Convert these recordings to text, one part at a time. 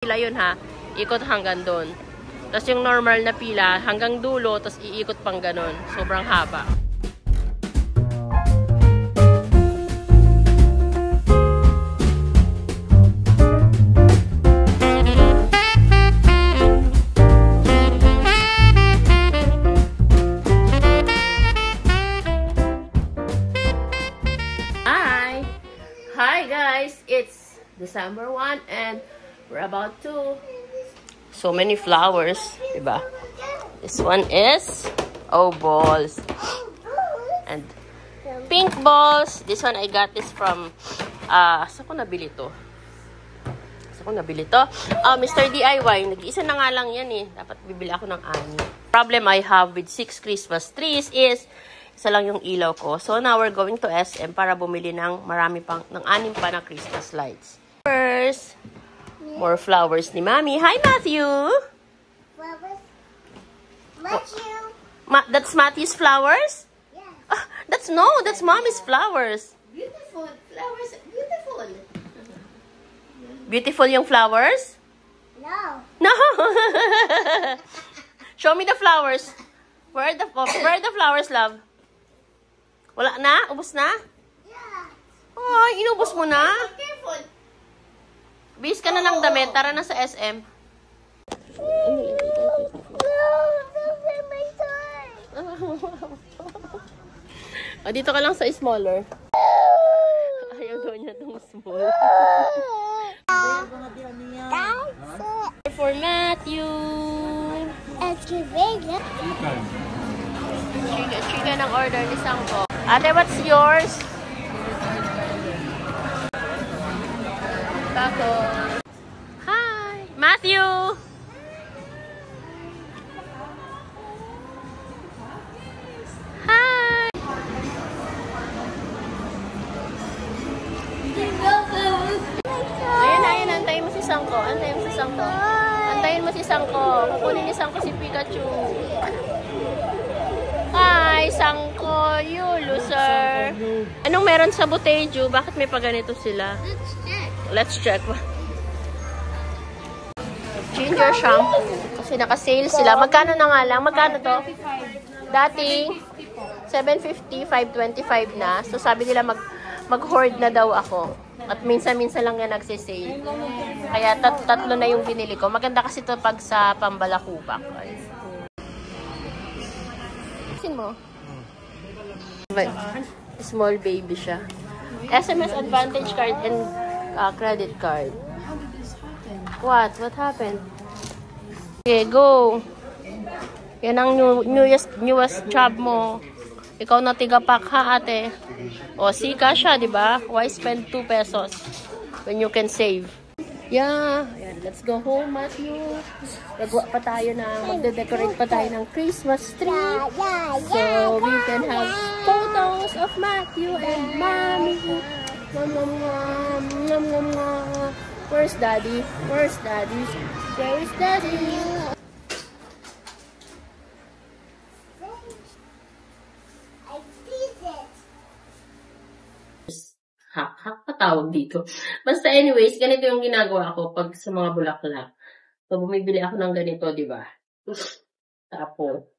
Pila yun ha, ikot hanggang doon. Tapos yung normal na pila hanggang dulo, tapos iikot pang ganun. Sobrang haba. Hi guys, it's December 1 and we're about to so many flowers, diba? This one is balls and pink balls. This one I got this from saan ko nabili to? Mr. DIY. Nag-isa na nga lang yan eh. Dapat bibili ako ng 6. Problem I have with 6 Christmas trees is isa lang yung ilaw ko. So now we're going to SM para bumili ng marami pang, ng 6 pa na Christmas lights. First, more flowers ni Mommy. Hi, Matthew! Flowers? Matthew? That's Matthew's flowers? Yeah. That's Mommy's flowers. Beautiful. Flowers, beautiful. Beautiful yung flowers? No. No! Show me the flowers. Where are the flowers, love? Wala na? Ubus na? Yeah. Oh, inubos mo na? Careful. Bis ka na lang damit. Tara na sa SM. Oh, dito ka lang sa smaller. Ayaw daw niya itong small. For Matthew. Chicken ang order ni Sangko. Ate, what's yours? Taco. Hi! Matthew! Hi! Ayan, antayin mo si Sangko. Antayin mo si Sangko. Kukunin ni Sangko si Pikachu. Hi, Sangko, you loser. Anong meron sa Boteju? Bakit may paganito sila? Let's check. Ginger shampoo. Kasi naka-sale sila. Magkano na nga lang? Magkano to? Dating 750, 525 na. So sabi nila mag-hoard na daw ako. At minsan-minsan lang yan nagsisale. Kaya tatlo na yung binili ko. Maganda kasi to pag sa Pambalakupak. Mo. Small baby siya. SMS Advantage card and credit card. What happened? Okay, go. Yan ang newest job mo. Ikaw na tigapak ha, ate. O, sika siya, di ba? Why spend 2 pesos when you can save? Yeah. Ayan, let's go home, Matthew. Gagawa pa tayo magde-decorate pa tayo ng Christmas tree. So, we can have photos of Matthew and Mommy. Where's Daddy? Where's Daddy? Where's Daddy? Hak patawag dito. Basta anyways, ganito yung ginagawa ko pag sa mga bulaklak. So, bumibili ako ng ganito, di ba? Tapos,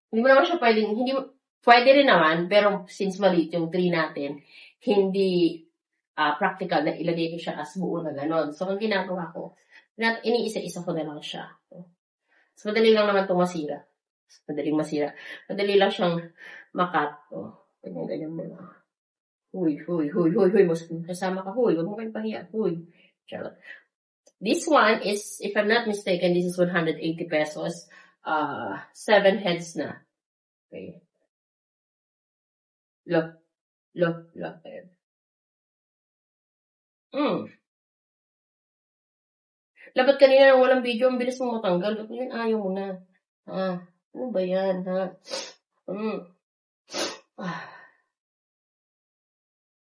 hindi mo naman siya pwede rin naman, pero since maliit yung tree natin, hindi practical na ilagay ko siya as buo na ganon. So, ang ginagawa ko, iniisa-isa ko na lang siya. So, madali lang naman itong masira. Madali lang siyang makat. Ganyan mo lang. Huy. Kasama ka, huy. Huwag mo kayong pahiya. Huy. Charlotte. This one is, if I'm not mistaken, this is 180 pesos. 7 heads na. Okay. Look. Labat kanina nang walang video, ang bilis mong matanggal. Yan, ayaw mo na. Ano ba yan, ha?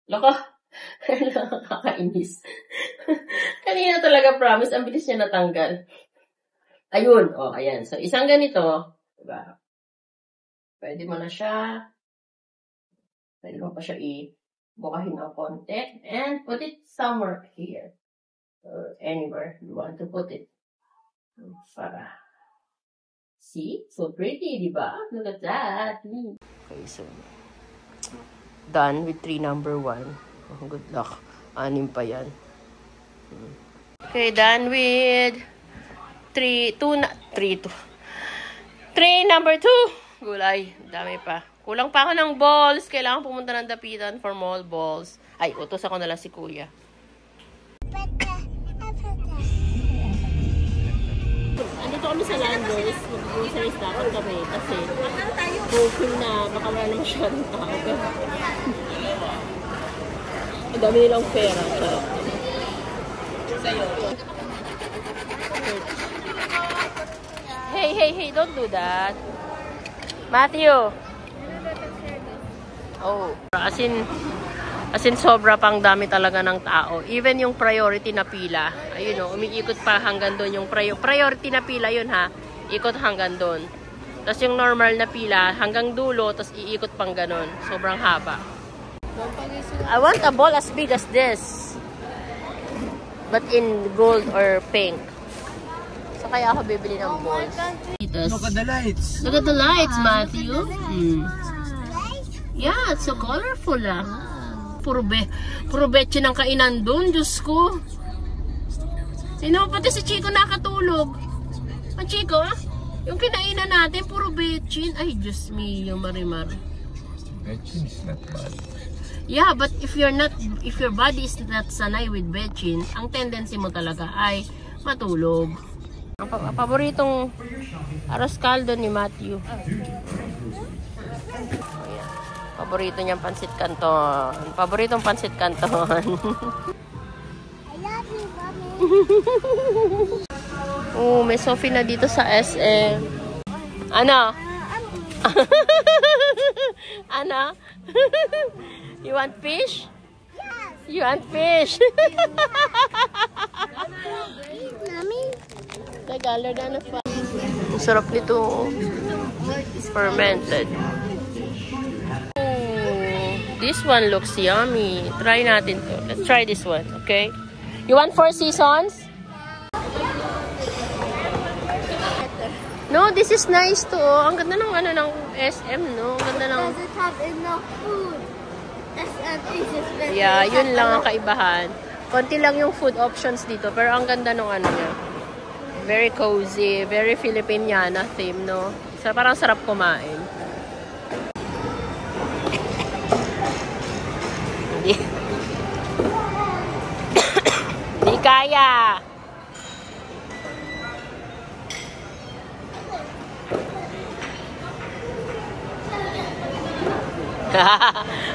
Loko. Nakakainis. Kanina talaga promise, ang bilis niya natanggal. Ayun, ayan. So, isang ganito, diba? Pwede mo na siya. Pwede mo pa siya bukahin ng konti. And put it somewhere here. or anywhere you want to put it. Para. See? So pretty, di ba? Look at that. Okay, so done with tree number 1. Oh, good luck. 6 pa yan. Okay, done with tree number 2. Gulay. Dami pa. Kulang pa ako ng balls. Kailangan pumunta ng dapitan for more balls. Ay, utos ako na lang si kuya. Andito kami sa Landers. Mag-groceries dapat kami. Kasi hoping na baka wala lang siya ng tao. Ang dami nilang pera. Hey, don't do that. Matthew. Oh, as in sobra pang dami talaga ng tao. Even yung priority na pila, ayun o, umiikot pa hanggang doon. Yung priority na pila yun ha, ikot hanggang doon. Tapos yung normal na pila hanggang dulo, tapos iikot pang ganun. Sobrang haba. I want a ball as big as this. But in gold or pink. So kaya ako bibili ng balls. Look at the lights. Look at the lights, Matthew. Yeah, it's so colorful Puro betche ng kainan doon, Diyos ko. Sino pati si Chico nakatulog. Ang Chico, yung kinainan natin, puro betchin. Ay, Diyos mio, Marimar. Betchin is not bad. Yeah, but if your body is not sanay with betchin, ang tendency mo talaga ay matulog. Ang paboritong arroz caldo ni Matthew. Paborito niyang pansit canton. Paboritong pansit canton. I love you, Mommy. Oh, may Sophie na dito sa SM. Ano? Ano? You want fish? Yes. You want fish? Mommy. Nag-alert na pa. Ang sarap nito. Fermented. This one looks yummy. Try natin to. Let's try this one, okay? You want 4 seasons? No, this is nice to. Ang ganda ng ng SM, no? Ang ganda ng... Does it have enough food? SM is just very... Yeah, yun lang ang kaibahan. Konti lang yung food options dito, pero ang ganda ng niya. Very cozy, very Filipiniana theme, no? Parang sarap kumain. Di kaya.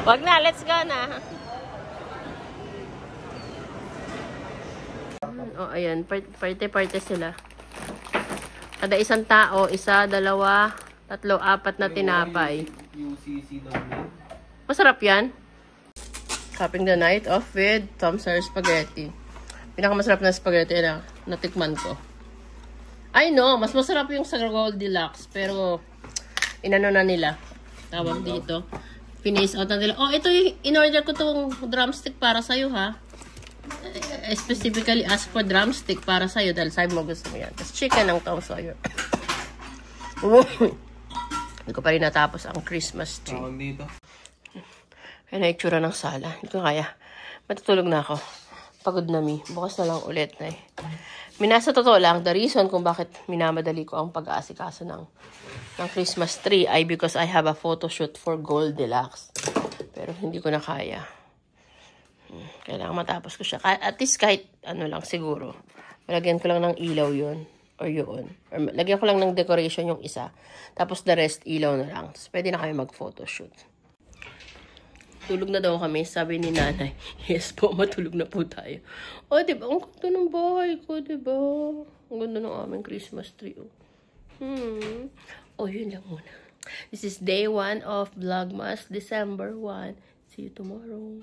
Wag na, let's go na. Oh, ayan, parte-parte sila. Kada isang tao, 1, 2, 3, 4 na tinapay. Masarap yan. Capping the night off with Tom Sawyer spaghetti. Pinakamasarap na spaghetti na natikman ko. I know, mas masarap yung sa Gold Deluxe. Pero, inano na nila. Tawag dito. Finish out na nila. Oh, ito yung in-order ko tong drumstick para sa'yo, ha? I specifically ask for drumstick para sa'yo dahil sabi mo gusto mo yan. Tapos chicken ng Tom Sawyer. Hindi ko pa rin natapos ang Christmas tree. Tawag dito. Kaya na itsura ng sala. Hindi ko kaya. Matutulog na ako. Pagod na mi. Bukas na lang ulit na Minasa totoo lang, the reason kung bakit minamadali ko ang pag-aasikaso ng Christmas tree ay because I have a photo shoot for Gold Deluxe. Pero hindi ko na kaya. Kailangan matapos ko siya. At least kahit ano lang siguro. Malagyan ko lang ng ilaw yun. Or yun. Or lagyan ko lang ng decoration yung isa. Tapos the rest ilaw na lang. Tapos pwede na kami mag-photo shoot. Tulog na daw kami, sabi ni nanay. Yes po, matulog na po tayo. O, diba? Ang ganda ng bahay ko, diba? Ang ganda ng aming Christmas tree. O, yun lang muna. This is day 1 of Vlogmas, December 1. See you tomorrow.